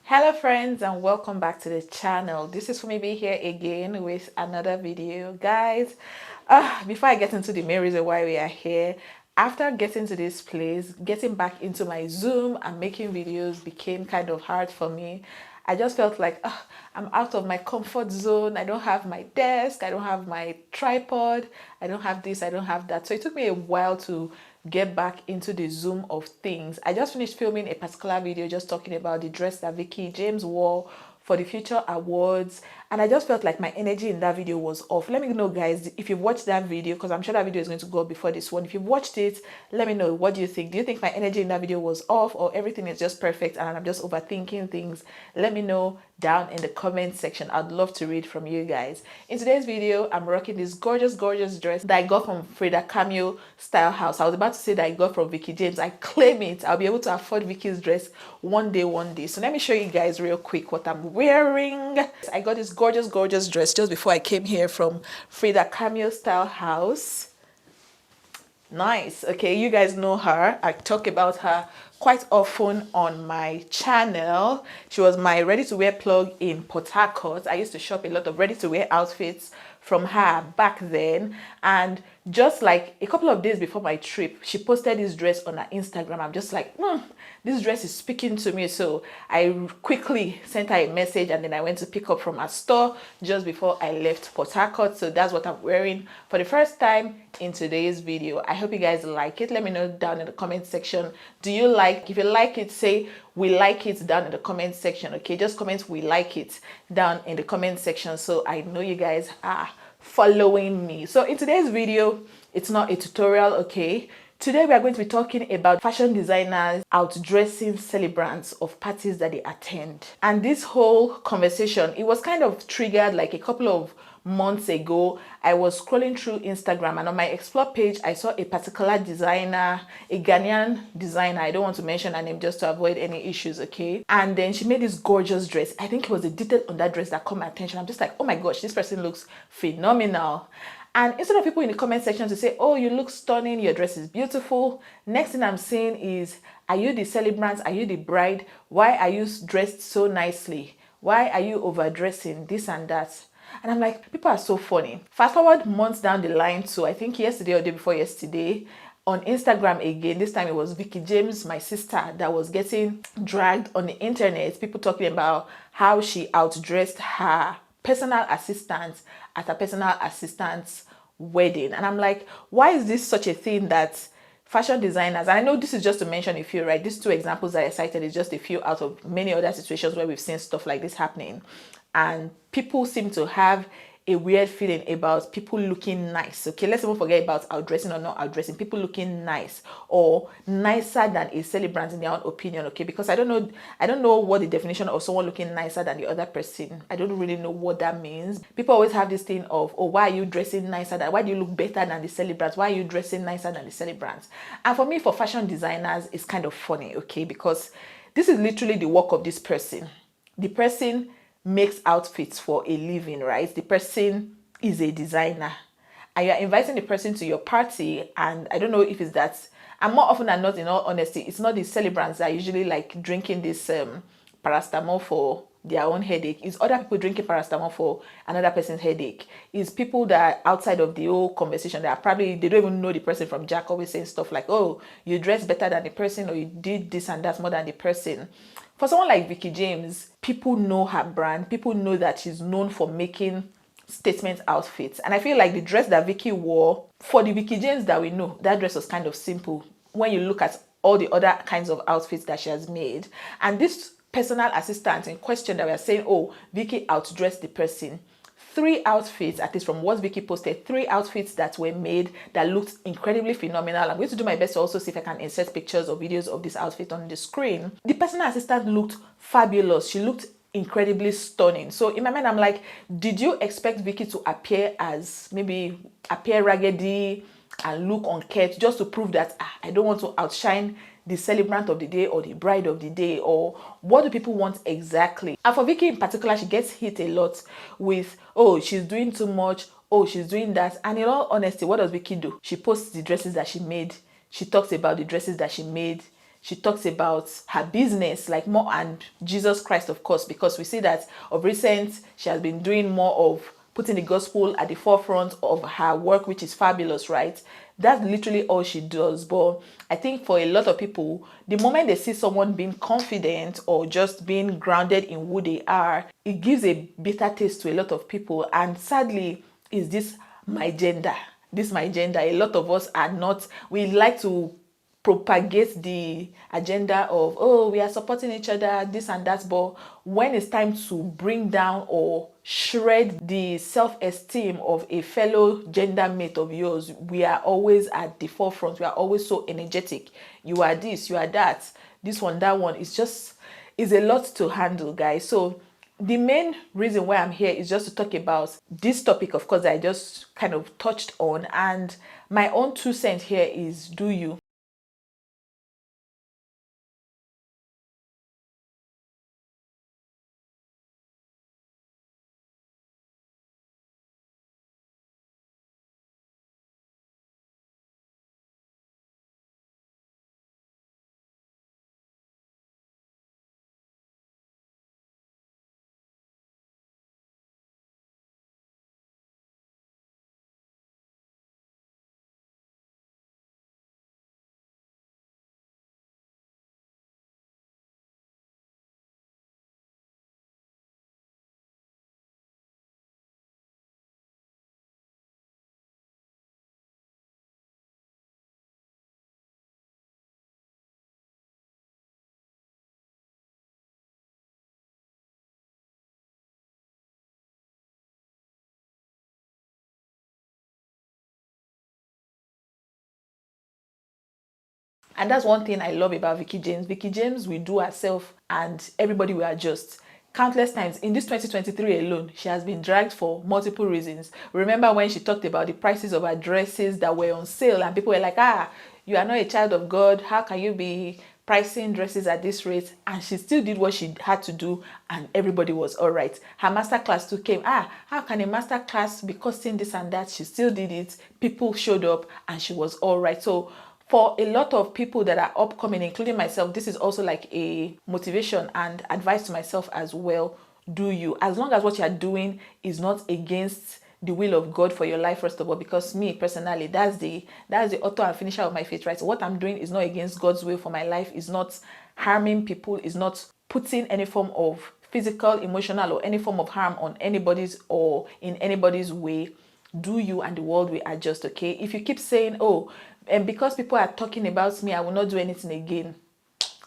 Hello friends, and welcome back to the channel. This is Funmibi here again with another video. Guys, before I get into the main reason why we are here, after getting to this place, getting back into my Zoom and making videos became kind of hard for me. I just felt like I'm out of my comfort zone. I don't have my desk, I don't have my tripod, I don't have this, I don't have that. So it took me a while to get back into the zoom of things. I just finished filming a particular video just talking about the dress that Vicky James wore for the Future Awards, and I just felt like my energy in that video was off. Let me know, guys, if you've watched that video, because I'm sure that video is going to go up before this one. If you've watched it, let me know, what do you think? Do you think my energy in that video was off, or everything is just perfect and I'm just overthinking things? Let me know down in the comment section. I'd love to read from you guys. In today's video, I'm rocking this gorgeous dress that I got from Frida Kahlo Style House. I was about to say that I got from Vicky James. I claim it. I'll be able to afford Vicky's dress one day. So let me show you guys real quick what I'm wearing. I got this gorgeous dress just before I came here from Frida Kahlo Style House. Nice. Okay, you guys know her. I talk about her quite often on my channel. She was my ready-to-wear plug in Port Harcourt. I used to shop a lot of ready-to-wear outfits from her back then, and just like a couple of days before my trip, she posted this dress on her Instagram. I'm just like, this dress is speaking to me. So I quickly sent her a message, and then I went to pick up from her store just before I left Port Harcourt. So that's what I'm wearing for the first time in today's video. I hope you guys like it. Let me know down in the comment section. Do you like? If you like it, say we like it down in the comment section. Okay, just comment we like it down in the comment section so I know you guys are following me. So in today's video, it's not a tutorial. Okay, today we are going to be talking about fashion designers outdressing celebrants of parties that they attend. And this whole conversation, it was kind of triggered like a couple of months ago. I was scrolling through Instagram, and on my explore page I saw a particular designer, a Ghanaian designer. I don't want to mention her name just to avoid any issues, okay? And then she made this gorgeous dress. I think it was the detail on that dress that caught my attention. I'm just like, oh my gosh, this person looks phenomenal. And instead of people in the comment section to say, oh, you look stunning, your dress is beautiful, next thing I'm seeing is, are you the celebrant? Are you the bride? Why are you dressed so nicely? Why are you overdressing? This and that. And I'm like, people are so funny. Fast forward months down the line, so I think yesterday or day before yesterday, on Instagram again, this time it was Vicky James, my sister, that was getting dragged on the internet. People talking about how she outdressed her personal assistant at her personal assistant's wedding. And I'm like, why is this such a thing that fashion designers, and I know this is just to mention a few, right? These two examples that I cited is just a few out of many other situations where we've seen stuff like this happening. And people seem to have a weird feeling about people looking nice. Okay, let's even forget about outdressing or not outdressing. People looking nice or nicer than a celebrant in their own opinion. Okay, because I don't know what the definition of someone looking nicer than the other person. I don't really know what that means. People always have this thing of, oh, why are you dressing nicer than? Why do you look better than the celebrants? Why are you dressing nicer than the celebrants? And for me, for fashion designers, it's kind of funny. Okay, because this is literally the work of this person. The person makes outfits for a living, right? The person is a designer, and you're inviting the person to your party. And I don't know if it's that, and more often than not, in all honesty, it's not the celebrants that are usually like drinking this paracetamol for their own headache. It's other people drinking paracetamol for another person's headache. It's people that are outside of the whole conversation, that are probably, they don't even know the person from Jack, always saying stuff like, oh, you dress better than the person, or you did this and that more than the person. For someone like Vicky James, people know her brand. People know that she's known for making statement outfits. And I feel like the dress that Vicky wore, for the Vicky James that we know, that dress was kind of simple when you look at all the other kinds of outfits that she has made. And this personal assistant in question that we are saying, oh, Vicky outdressed the person. 3 outfits, at least from what Vicky posted, 3 outfits that were made that looked incredibly phenomenal. I'm going to do my best to also see if I can insert pictures or videos of this outfit on the screen. The personal assistant looked fabulous. She looked incredibly stunning. So in my mind, I'm like, did you expect Vicky to appear raggedy and look unkempt just to prove that I don't want to outshine the celebrant of the day or the bride of the day, or what do people want exactly? And for Vicky in particular, she gets hit a lot with, oh, she's doing too much, oh, she's doing that. And in all honesty, what does Vicky do? She posts the dresses that she made She talks about the dresses that she made. She talks about her business, like more, and Jesus Christ, of course, because we see that of recent she has been doing more of putting the gospel at the forefront of her work, which is fabulous, right? That's literally all she does. But I think for a lot of people, the moment they see someone being confident or just being grounded in who they are, it gives a bitter taste to a lot of people. And sadly, is this my gender? This my gender. A lot of us are not, we like to propagate the agenda of, oh, we are supporting each other, this and that. But when it's time to bring down or shred the self-esteem of a fellow gender mate of yours, we are always at the forefront. We are always so energetic. You are this, you are that, this one, that one. It's just, it's a lot to handle, guys. So the main reason why I'm here is just to talk about this topic, of course, that I just kind of touched on. And my own 2 cents here is, do you? And that's one thing I love about Vicky James. Vicky James will do herself and everybody will adjust. Countless times in this 2023 alone, she has been dragged for multiple reasons. Remember when she talked about the prices of her dresses that were on sale and people were like, ah, you are not a child of God. How can you be pricing dresses at this rate? And she still did what she had to do and everybody was all right. Her master class too came. How can a master class be costing this and that? She still did it. People showed up and she was all right. So for a lot of people that are upcoming, including myself, this is also like a motivation and advice to myself as well. Do you, as long as what you're doing is not against the will of God for your life, first of all, because me personally, that's the author and finisher of my faith, right? So what I'm doing is not against God's will for my life, is not harming people, is not putting any form of physical, emotional, or any form of harm on anybody's or in anybody's way. Do you, and the world will adjust. Okay, if you keep saying, oh, and because people are talking about me, I will not do anything again,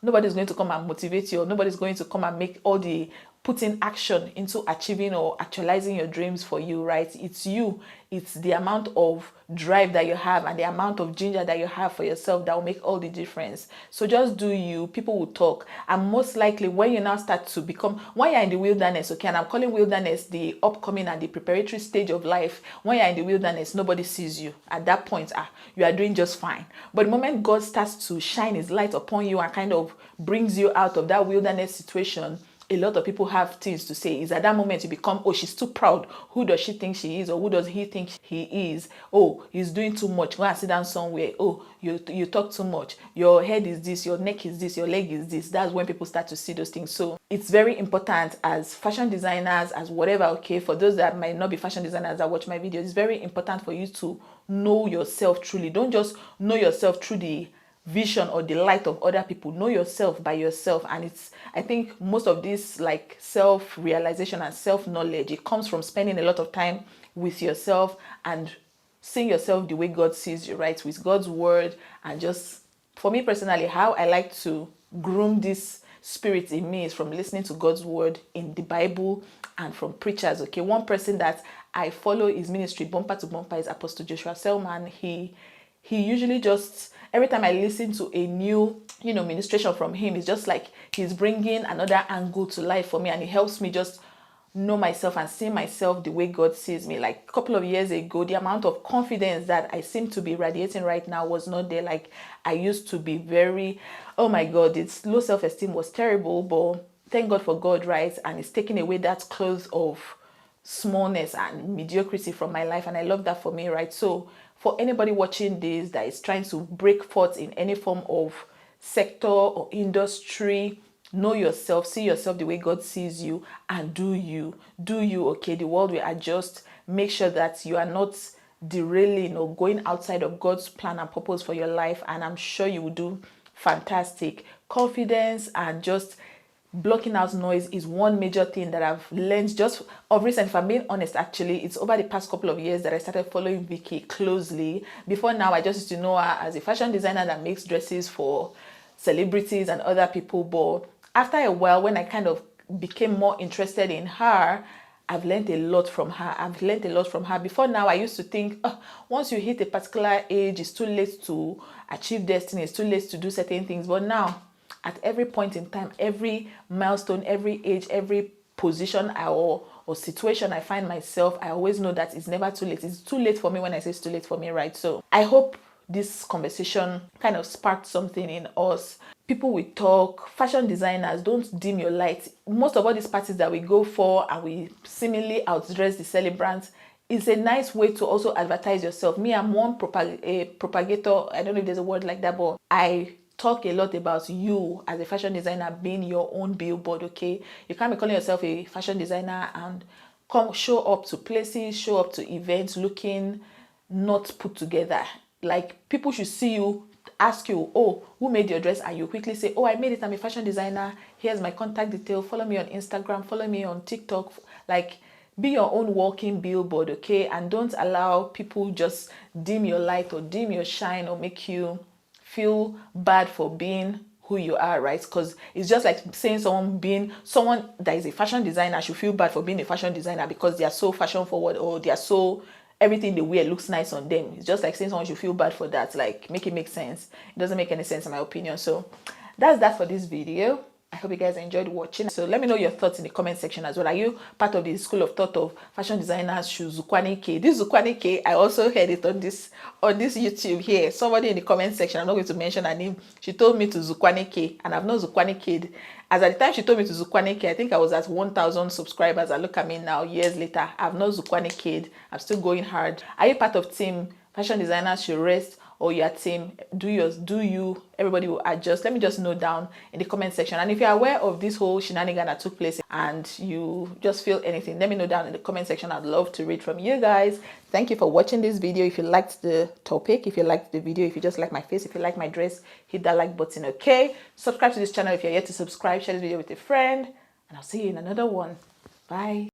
nobody's going to come and motivate you, or nobody's going to come and make all the putting action into achieving or actualizing your dreams for you, right? It's you. It's the amount of drive that you have and the amount of ginger that you have for yourself that will make all the difference. So just do you. People will talk. And most likely when you now start to become, when you're in the wilderness, okay, and I'm calling wilderness the upcoming and the preparatory stage of life, when you're in the wilderness, nobody sees you. At that point, you are doing just fine. But the moment God starts to shine his light upon you and kind of brings you out of that wilderness situation, a lot of people have things to say. Is at that moment you become, oh, she's too proud. Who does she think she is? Or who does he think he is? Oh, he's doing too much. Go and sit down somewhere. Oh, you talk too much. Your head is this, your neck is this, your leg is this. That's when people start to see those things. So it's very important as fashion designers, as whatever, okay, for those that might not be fashion designers that watch my videos, it's very important for you to know yourself truly. Don't just know yourself through the vision or the light of other people. Know yourself by yourself. And it's, I think most of this like self-realization and self-knowledge, it comes from spending a lot of time with yourself and seeing yourself the way God sees you, right? With God's word. And just for me personally, how I like to groom this spirit in me is from listening to God's word in the Bible and from preachers. Okay, one person that I follow his ministry bumper to bumper is Apostle Joshua Selman. He usually just, every time I listen to a new, ministration from him, it's just like he's bringing another angle to life for me, and it helps me just know myself and see myself the way God sees me. Like a couple of years ago, the amount of confidence that I seem to be radiating right now was not there. Like I used to be very, oh my God, its low self-esteem was terrible, but thank God for God, right? And it's taking away that clothes of smallness and mediocrity from my life, and I love that for me, right? So for anybody watching this that is trying to break forth in any form of sector or industry, know yourself, see yourself the way God sees you, and do you, okay? The world will adjust. Make sure that you are not derailing or going outside of God's plan and purpose for your life, and I'm sure you will do fantastic. Confidence and just blocking out noise is one major thing that I've learned just of recent. If I'm being honest, actually, it's over the past couple of years that I started following Vicky closely. Before now, I just used to know her as a fashion designer that makes dresses for celebrities and other people. But after a while, when I kind of became more interested in her, I've learned a lot from her. Before now, I used to think, oh, once you hit a particular age, it's too late to achieve destiny, it's too late to do certain things. But now, at every point in time, every milestone, every age, every position or situation I find myself, I always know that it's never too late. It's too late for me when I say it's too late for me, right? So I hope this conversation kind of sparked something in us. People will talk, fashion designers, don't dim your light. Most of all these parties that we go for and we seemingly outdress the celebrants, it's a nice way to also advertise yourself. Me, I'm one propagator. I don't know if there's a word like that, but I talk a lot about you as a fashion designer being your own billboard, okay? You can't be calling yourself a fashion designer and come show up to places, show up to events looking not put together. Like, people should see you, ask you, oh, who made your dress? And you quickly say, oh, I made it, I'm a fashion designer. Here's my contact detail. Follow me on Instagram, follow me on TikTok. Like, be your own walking billboard, okay? And don't allow people just dim your light or dim your shine or make you feel bad for being who you are, right? Because it's just like saying someone that is a fashion designer should feel bad for being a fashion designer because they are so fashion forward or they are so, everything they wear looks nice on them. It's just like saying someone should feel bad for that. Like, make it make sense. It doesn't make any sense in my opinion. So that's that for this video. I hope you guys enjoyed watching. So let me know your thoughts in the comment section as well. Are you part of the school of thought of fashion designers should zukwanike? This zukwanike, I also heard it on this YouTube here. Somebody in the comment section, I'm not going to mention her name, she told me to zukwanike, and I've not zukwaniked. As at the time she told me to zukwanike, I think I was at 1,000 subscribers. And look at me now, years later, I've not zukwaniked. I'm still going hard. Are you part of team fashion designers should rest, or your team do you? Everybody will adjust. Let me just know down in the comment section. And if you're aware of this whole shenanigan that took place and you just feel anything, let me know down in the comment section. I'd love to read from you guys. Thank you for watching this video. If you liked the topic, if you liked the video, if you just like my face, if you like my dress, hit that like button, okay? Subscribe to this channel if you're yet to subscribe. Share this video with a friend, and I'll see you in another one. Bye.